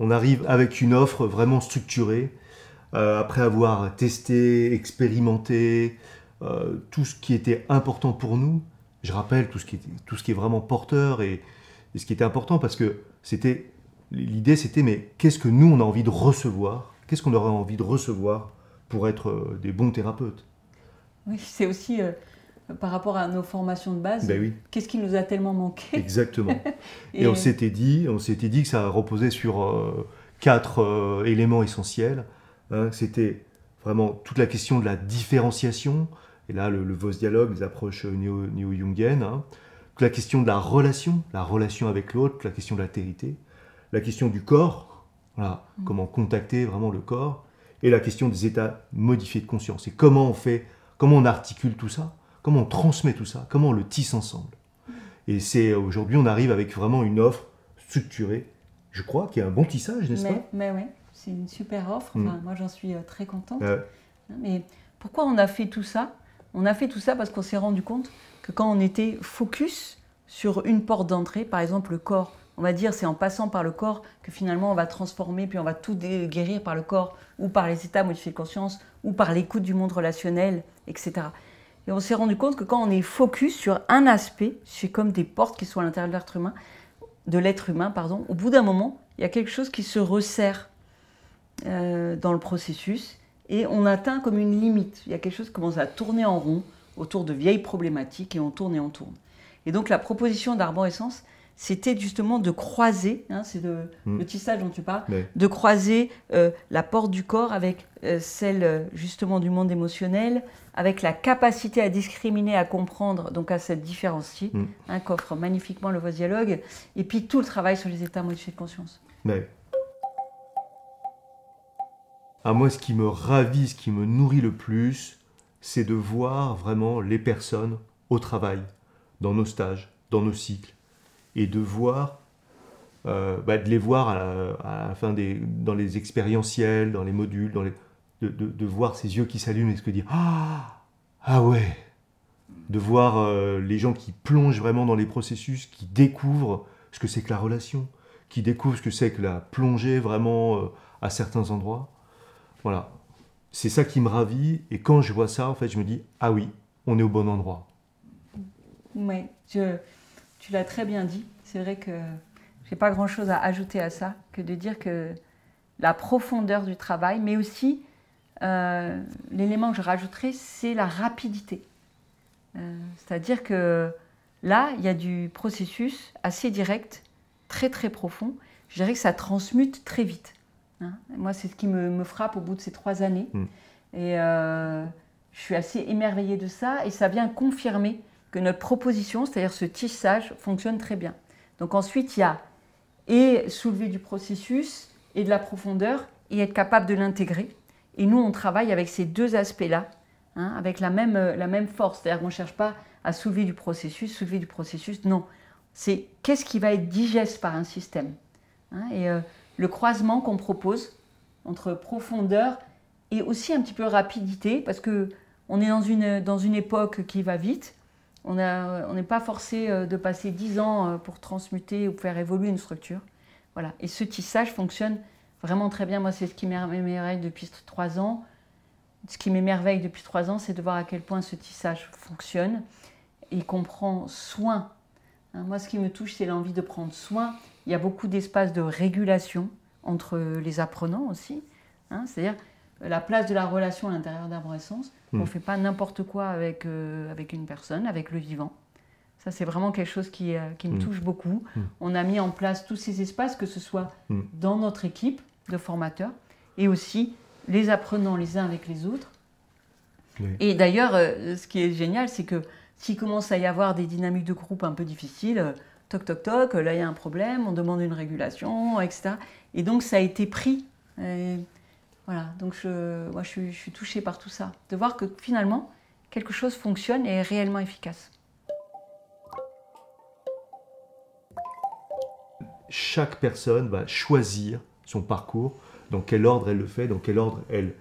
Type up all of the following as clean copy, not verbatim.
on arrive avec une offre vraiment structurée, après avoir testé, expérimenté, tout ce qui était important pour nous. Je rappelle tout ce qui est vraiment porteur et ce qui était important parce que l'idée c'était mais qu'est-ce que nous on a envie de recevoir? Qu'est-ce qu'on aurait envie de recevoir pour être des bons thérapeutes? Oui, c'est aussi par rapport à nos formations de base, Ben oui. Qu'est-ce qui nous a tellement manqué? Exactement. Et on s'était dit que ça reposait sur 4 éléments essentiels. Hein. C'était vraiment toute la question de la différenciation, et là le Vos dialogue, les approches néo-jungiennes, hein. La question de la relation avec l'autre, la question de l'altérité, la question du corps, voilà, comment contacter vraiment le corps, et la question des états modifiés de conscience. Et comment on articule tout ça, comment on transmet tout ça, comment on le tisse ensemble. Et aujourd'hui, on arrive avec vraiment une offre structurée, je crois, qui est un bon tissage, n'est-ce pas? Mais oui, c'est une super offre. Enfin, moi, j'en suis très contente. Ouais. Mais pourquoi on a fait tout ça? On a fait tout ça parce qu'on s'est rendu compte que quand on était focus sur une porte d'entrée, par exemple le corps, on va dire c'est en passant par le corps que finalement on va transformer, puis on va tout guérir par le corps, ou par les états modifiés de conscience, ou par l'écoute du monde relationnel, etc. Et on s'est rendu compte que quand on est focus sur un aspect, c'est comme des portes qui sont à l'intérieur de l'être humain, au bout d'un moment, il y a quelque chose qui se resserre dans le processus et on atteint comme une limite. Il y a quelque chose qui commence à tourner en rond autour de vieilles problématiques et on tourne et on tourne. Et donc la proposition d'Arborescence, c'était justement de croiser, hein, c'est le tissage dont tu parles, de croiser la porte du corps avec celle justement du monde émotionnel, avec la capacité à discriminer, à comprendre, donc à cette différencier, hein, qu'offre magnifiquement le Vos dialogue, et puis tout le travail sur les états modifiés de conscience. Ouais. Ah, moi, ce qui me ravit, ce qui me nourrit le plus, c'est de voir vraiment les personnes au travail, dans nos stages, dans nos cycles, et de voir, de les voir à la fin dans les expérientiels, dans les modules, de voir ces yeux qui s'allument et se dire ah ouais, de voir les gens qui plongent vraiment dans les processus, qui découvrent ce que c'est que la relation, qui découvrent ce que c'est que la plongée vraiment à certains endroits. Voilà, c'est ça qui me ravit, et quand je vois ça, en fait, je me dis ah oui, on est au bon endroit. Oui, tu l'as très bien dit. C'est vrai que je n'ai pas grand-chose à ajouter à ça que de dire que la profondeur du travail, mais aussi l'élément que je rajouterais, c'est la rapidité. C'est-à-dire que là, il y a du processus assez direct, très très profond. Je dirais que ça transmute très vite. Hein. Moi, c'est ce qui me frappe au bout de ces 3 années. Et je suis assez émerveillée de ça, et ça vient confirmer que notre proposition, c'est-à-dire ce tissage, fonctionne très bien. Donc ensuite, il y a et soulever du processus et de la profondeur et être capable de l'intégrer. Et nous, on travaille avec ces 2 aspects-là, hein, avec la même force. C'est-à-dire qu'on ne cherche pas à soulever du processus, non. C'est qu'est-ce qui va être digeste par un système. Hein, et le croisement qu'on propose entre profondeur et aussi un petit peu rapidité, parce qu'on est dans une époque qui va vite. On n'est pas forcé de passer 10 ans pour transmuter ou faire évoluer une structure. Voilà. Et ce tissage fonctionne vraiment très bien. Moi, c'est ce qui m'émerveille depuis 3 ans. Ce qui m'émerveille depuis 3 ans, c'est de voir à quel point ce tissage fonctionne et qu'on prend soin. Hein, moi, ce qui me touche, c'est l'envie de prendre soin. Il y a beaucoup d'espace de régulation entre les apprenants aussi. Hein, c'est-à-dire la place de la relation à l'intérieur d'Arborescence. On ne fait pas n'importe quoi avec une personne, avec le vivant. Ça, c'est vraiment quelque chose qui me touche beaucoup. On a mis en place tous ces espaces, que ce soit dans notre équipe de formateurs et aussi les apprenants les uns avec les autres. Oui. Et d'ailleurs, ce qui est génial, c'est que s'il commence à y avoir des dynamiques de groupe un peu difficiles, toc, toc, toc, là, il y a un problème, on demande une régulation, etc. Et donc, ça a été pris. Voilà, donc moi je suis touchée par tout ça, de voir que finalement, quelque chose fonctionne et est réellement efficace. Chaque personne va choisir son parcours, dans quel ordre elle le fait, dans quel ordre elle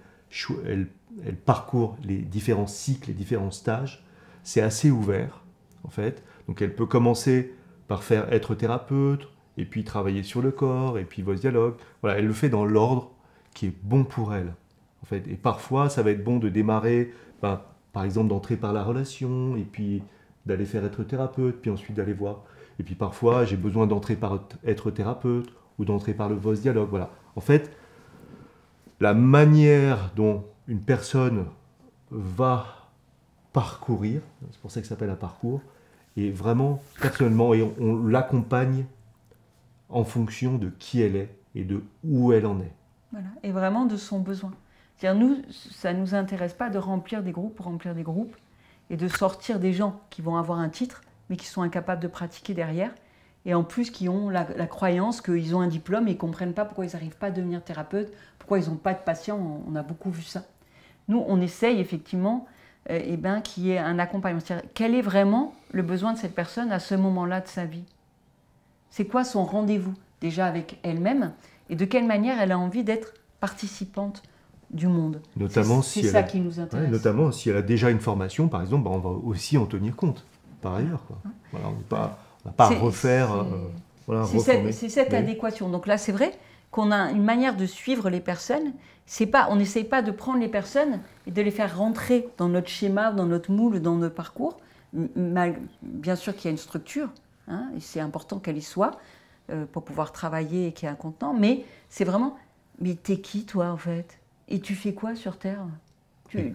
parcourt les différents cycles, les différents stages. C'est assez ouvert, en fait. Donc elle peut commencer par être thérapeute, et puis travailler sur le corps, et puis vos dialogues. Voilà, elle le fait dans l'ordre qui est bon pour elle, en fait. Et parfois, ça va être bon de démarrer, par exemple, d'entrer par la relation, et puis d'aller faire être thérapeute, puis ensuite d'aller voir. Et puis parfois, j'ai besoin d'entrer par être thérapeute, ou d'entrer par le Voice Dialogue, voilà. En fait, la manière dont une personne va parcourir, c'est pour ça que ça s'appelle un parcours, et vraiment, personnellement, et on l'accompagne en fonction de qui elle est et de où elle en est. Voilà. Et vraiment de son besoin. C'est-à-dire, nous, ça ne nous intéresse pas de remplir des groupes pour remplir des groupes et de sortir des gens qui vont avoir un titre, mais qui sont incapables de pratiquer derrière, et en plus qui ont la croyance qu'ils ont un diplôme et ils ne comprennent pas pourquoi ils n'arrivent pas à devenir thérapeute, pourquoi ils n'ont pas de patients. On a beaucoup vu ça. Nous, on essaye effectivement qu'il y ait un accompagnement. C'est-à-dire, quel est vraiment le besoin de cette personne à ce moment-là de sa vie? C'est quoi son rendez-vous déjà avec elle-même et de quelle manière elle a envie d'être participante du monde? Notamment c'est ça qui nous intéresse. Ouais, notamment si elle a déjà une formation, par exemple, on va aussi en tenir compte par ailleurs, quoi. Voilà, on n'a pas à refaire. C'est cette adéquation. Donc là, c'est vrai qu'on a une manière de suivre les personnes. On n'essaye pas de prendre les personnes et de les faire rentrer dans notre schéma, dans notre moule, dans notre parcours. Bien sûr qu'il y a une structure, hein, et c'est important qu'elle y soit pour pouvoir travailler et qu'il y ait un contenant. Mais c'est vraiment, mais t'es qui toi en fait? Et tu fais quoi sur Terre?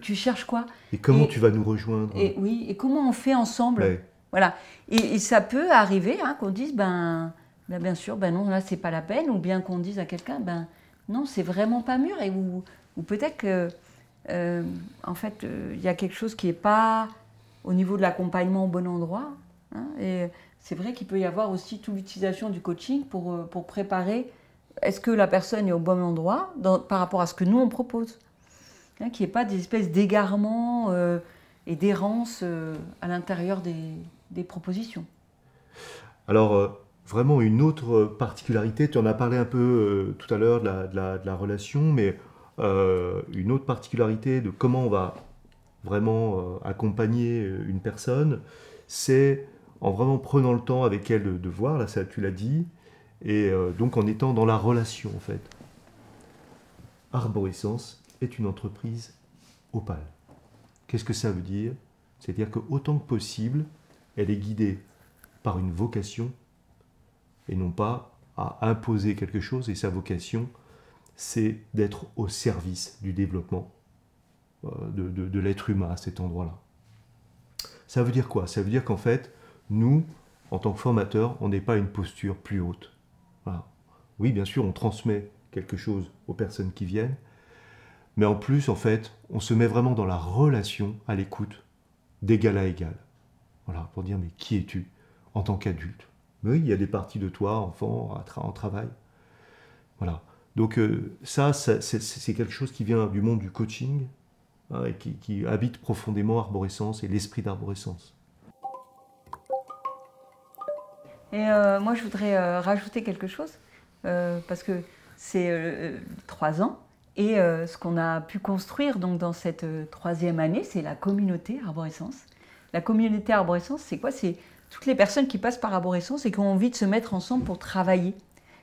Tu cherches quoi? Et comment tu vas nous rejoindre? Et comment on fait ensemble? Ouais. Voilà. Et ça peut arriver qu'on dise, bien sûr, non, là, c'est pas la peine, ou bien qu'on dise à quelqu'un, non, c'est vraiment pas mûr, ou peut-être que, en fait, il y a quelque chose qui n'est pas au niveau de l'accompagnement au bon endroit. Hein, et c'est vrai qu'il peut y avoir aussi toute l'utilisation du coaching pour préparer, est-ce que la personne est au bon endroit par rapport à ce que nous, on propose, hein, qu'il n'y ait pas des espèces d'égarements et d'errance à l'intérieur des propositions. Alors, vraiment une autre particularité, tu en as parlé un peu tout à l'heure de la relation, mais une autre particularité de comment on va vraiment accompagner une personne, c'est en vraiment prenant le temps avec elle de voir, là ça tu l'as dit, et donc en étant dans la relation en fait. Arborescence est une entreprise opale. Qu'est-ce que ça veut dire? C'est-à-dire qu'autant que possible, elle est guidée par une vocation et non pas à imposer quelque chose. Et sa vocation, c'est d'être au service du développement de l'être humain à cet endroit-là. Ça veut dire quoi? Ça veut dire qu'en fait, nous, en tant que formateurs, on n'est pas une posture plus haute. Voilà. Oui, bien sûr, on transmet quelque chose aux personnes qui viennent, mais en plus, en fait, on se met vraiment dans la relation à l'écoute, d'égal à égal. Voilà, pour dire, mais qui es-tu en tant qu'adulte? Oui, il y a des parties de toi, enfant, en travail. Voilà. Donc ça c'est quelque chose qui vient du monde du coaching, hein, et qui habite profondément Arborescence et l'esprit d'Arborescence. Et moi, je voudrais rajouter quelque chose, parce que c'est 3 ans, et ce qu'on a pu construire donc, dans cette 3e année, c'est la communauté Arborescence. La communauté Arborescence, c'est quoi? C'est toutes les personnes qui passent par Arborescence et qui ont envie de se mettre ensemble pour travailler.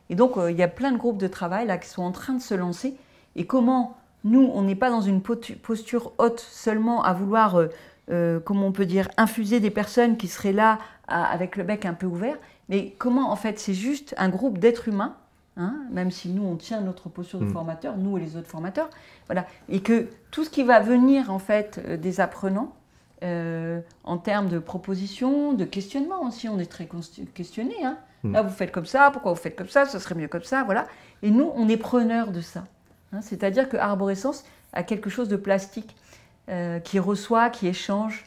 Et donc, il y a plein de groupes de travail là, qui sont en train de se lancer. Et comment nous, on n'est pas dans une posture haute seulement à vouloir, comment on peut dire, infuser des personnes qui seraient là avec le bec un peu ouvert, mais comment, en fait, c'est juste un groupe d'êtres humains, hein, même si nous, on tient notre posture de formateur, nous et les autres formateurs, voilà, et que tout ce qui va venir, en fait, des apprenants, en termes de propositions, de questionnement aussi, on est très questionné. Hein. Là, vous faites comme ça, pourquoi vous faites comme ça serait mieux comme ça, voilà. Et nous, on est preneurs de ça. Hein. C'est-à-dire que Arborescence a quelque chose de plastique qui reçoit, qui échange,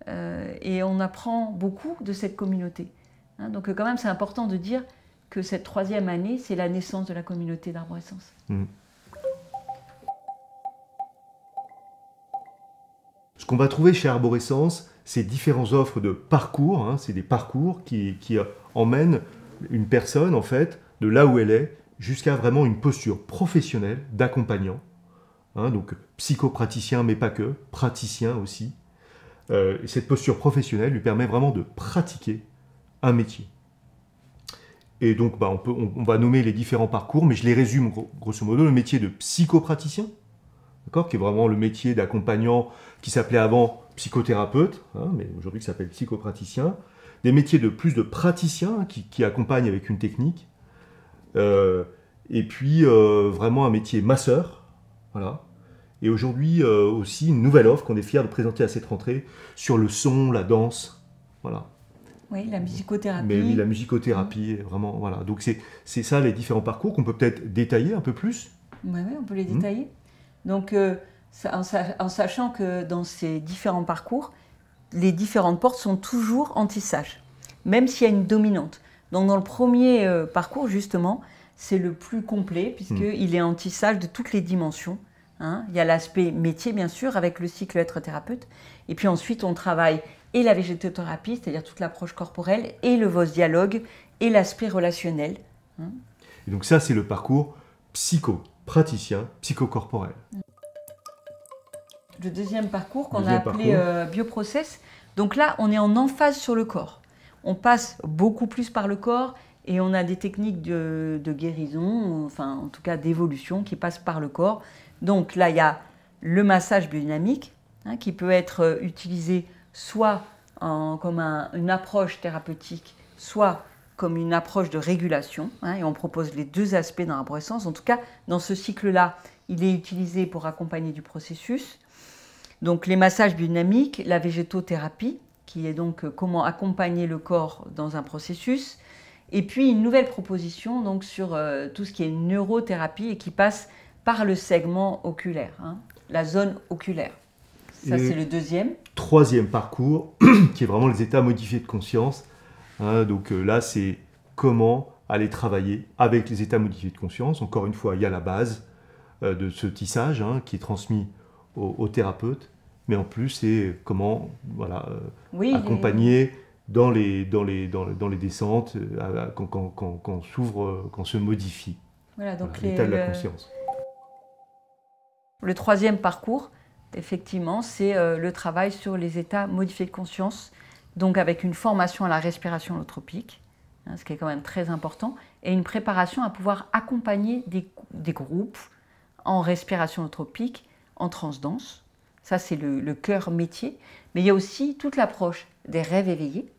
et on apprend beaucoup de cette communauté. Hein. Donc quand même, c'est important de dire que cette 3e année, c'est la naissance de la communauté d'Arborescence. Ce qu'on va trouver chez Arborescence, c'est différentes offres de parcours. Hein, c'est des parcours qui emmènent une personne, en fait, de là où elle est, jusqu'à vraiment une posture professionnelle d'accompagnant. Hein, donc psychopraticien, mais pas que, praticien aussi. Cette posture professionnelle lui permet vraiment de pratiquer un métier. Et donc, on va nommer les différents parcours, mais je les résume grosso modo. Le métier de psychopraticien, d'accord, qui est vraiment le métier d'accompagnant qui s'appelait avant psychothérapeute, hein, mais aujourd'hui qui s'appelle psychopraticien. Des métiers de plus de praticiens qui accompagnent avec une technique. Et puis, vraiment un métier masseur. Voilà. Et aujourd'hui, aussi une nouvelle offre qu'on est fiers de présenter à cette rentrée sur le son, la danse. Voilà. Oui, la musicothérapie. Mais oui, la musicothérapie, vraiment, voilà. Donc c'est ça les différents parcours qu'on peut peut-être détailler un peu plus. Oui, on peut les détailler. Donc, en sachant que dans ces différents parcours, les différentes portes sont toujours anti-sage, même s'il y a une dominante. Donc, dans le premier parcours, justement, c'est le plus complet, puisqu'il est anti-sage de toutes les dimensions. Hein. Il y a l'aspect métier, bien sûr, avec le cycle être thérapeute. Et puis ensuite, on travaille et la végétothérapie, c'est-à-dire toute l'approche corporelle, et le VOS dialogue, et l'aspect relationnel. Hein. Et donc ça, c'est le parcours psychopraticien, psychocorporel. Le deuxième parcours qu'on a appelé bioprocess. Donc là, on est en emphase sur le corps. On passe beaucoup plus par le corps et on a des techniques de guérison, enfin en tout cas d'évolution qui passent par le corps. Donc là, il y a le massage biodynamique hein, qui peut être utilisé soit comme une approche thérapeutique, soit comme une approche de régulation. Hein, et on propose les deux aspects dans l'arborescence. En tout cas, dans ce cycle-là, il est utilisé pour accompagner du processus. Donc les massages biodynamiques, la végétothérapie, qui est donc comment accompagner le corps dans un processus. Et puis une nouvelle proposition donc, sur tout ce qui est neurothérapie et qui passe par le segment oculaire, hein, la zone oculaire. Ça, c'est le deuxième. Troisième parcours, qui est vraiment les états modifiés de conscience. Hein, donc là, c'est comment aller travailler avec les états modifiés de conscience. Encore une fois, il y a la base de ce tissage hein, qui est transmis au thérapeute, mais en plus, c'est comment accompagner dans les descentes quand s'ouvre, quand se modifie donc l'état de la conscience. Le troisième parcours, effectivement, c'est le travail sur les états modifiés de conscience, donc avec une formation à la respiration holotropique, hein, ce qui est quand même très important, et une préparation à pouvoir accompagner des groupes en respiration holotropique, en transdanse. Ça, c'est le cœur métier. Mais il y a aussi toute l'approche des rêves éveillés,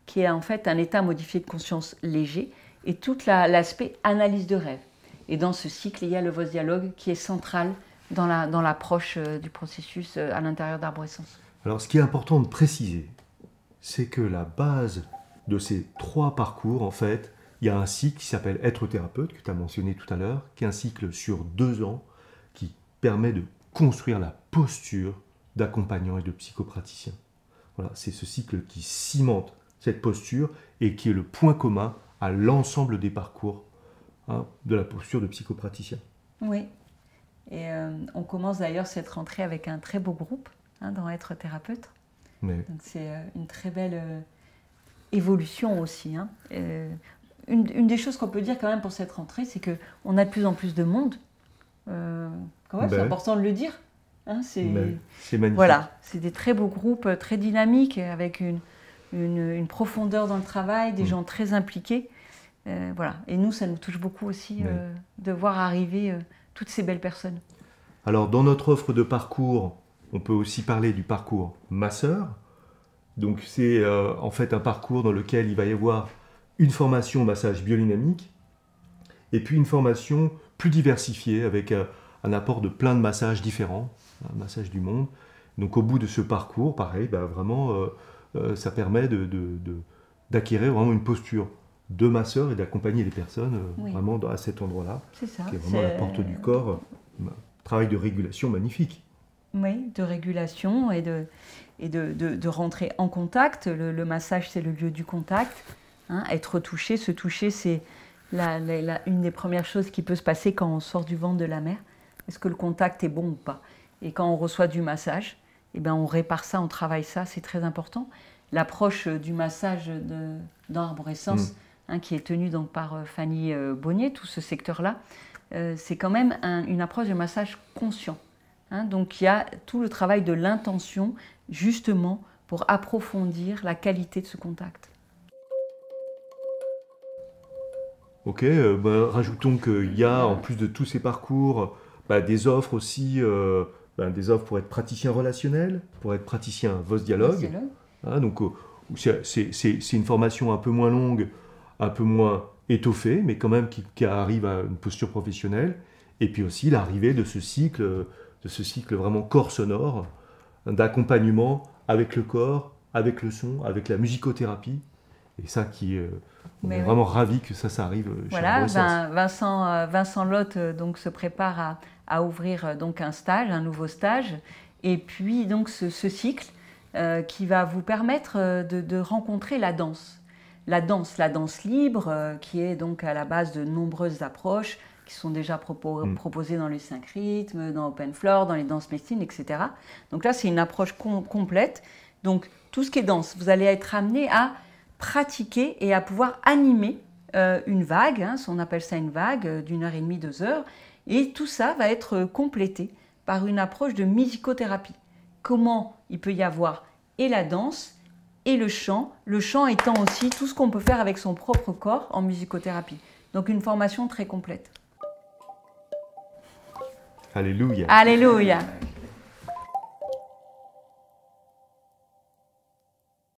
qui est en fait un état modifié de conscience léger, et tout l'aspect analyse de rêve. Et dans ce cycle, il y a le VOS dialogue qui est central dans l'approche du processus à l'intérieur d'arborescence. Alors, ce qui est important de préciser, c'est que la base de ces trois parcours, en fait, il y a un cycle qui s'appelle Être thérapeute, que tu as mentionné tout à l'heure, qui est un cycle sur 2 ans, qui permet de construire la posture d'accompagnant et de psychopraticien. Voilà, c'est ce cycle qui cimente cette posture et qui est le point commun à l'ensemble des parcours hein, de la posture de psychopraticien. Oui, et on commence d'ailleurs cette rentrée avec un très beau groupe hein, dans Être thérapeute. Mais... Donc c'est une très belle évolution aussi. Hein. Une des choses qu'on peut dire quand même pour cette rentrée, c'est qu'on a de plus en plus de monde. C'est important de le dire. Hein, c'est magnifique. Voilà, c'est des très beaux groupes, très dynamiques, avec une profondeur dans le travail, des gens très impliqués. Voilà. Et nous, ça nous touche beaucoup aussi de voir arriver toutes ces belles personnes. Alors, dans notre offre de parcours, on peut aussi parler du parcours masseur. Donc, c'est en fait un parcours dans lequel il va y avoir une formation massage biodynamique et puis une formation plus diversifiée avec un apport de plein de massages différents, un massage du monde. Donc, au bout de ce parcours, pareil, vraiment, ça permet d'acquérir vraiment une posture de masseur et d'accompagner les personnes vraiment à cet endroit-là. C'est ça. Qui est vraiment la porte du corps. Travail de régulation magnifique. Oui, de régulation et de rentrer en contact. Le massage, c'est le lieu du contact. Hein, être touché, se toucher, c'est une des premières choses qui peut se passer quand on sort du ventre de la mère. Est-ce que le contact est bon ou pas? Et quand on reçoit du massage, on répare ça, on travaille ça, c'est très important. L'approche du massage dans l'arborescence, qui est tenue donc par Fanny Bonnier, tout ce secteur-là, c'est quand même une approche de massage conscient. Hein, donc il y a tout le travail de l'intention, justement, pour approfondir la qualité de ce contact. Ok, rajoutons qu'il y a, en plus de tous ces parcours, des offres aussi, des offres pour être praticien relationnel, pour être praticien voice dialogue. Hein, donc, c'est une formation un peu moins longue, un peu moins étoffée, mais quand même qui arrive à une posture professionnelle. Et puis aussi l'arrivée de ce cycle vraiment corps sonore, d'accompagnement avec le corps, avec le son, avec la musicothérapie. Et ça on est vraiment ravis que ça arrive chez Voilà, Vincent Lotte donc se prépare à ouvrir donc un nouveau stage, et puis donc ce cycle qui va vous permettre de rencontrer la danse. La danse libre, qui est donc à la base de nombreuses approches qui sont déjà proposées dans les 5 rythmes, dans Open Floor, dans les danses messines, etc. Donc là, c'est une approche complète. Donc tout ce qui est danse, vous allez être amené à pratiquer et à pouvoir animer une vague, hein, on appelle ça une vague d'1h30, 2 heures, et tout ça va être complété par une approche de musicothérapie. Comment il peut y avoir et la danse et le chant étant aussi tout ce qu'on peut faire avec son propre corps en musicothérapie. Donc une formation très complète. Alléluia. Alléluia.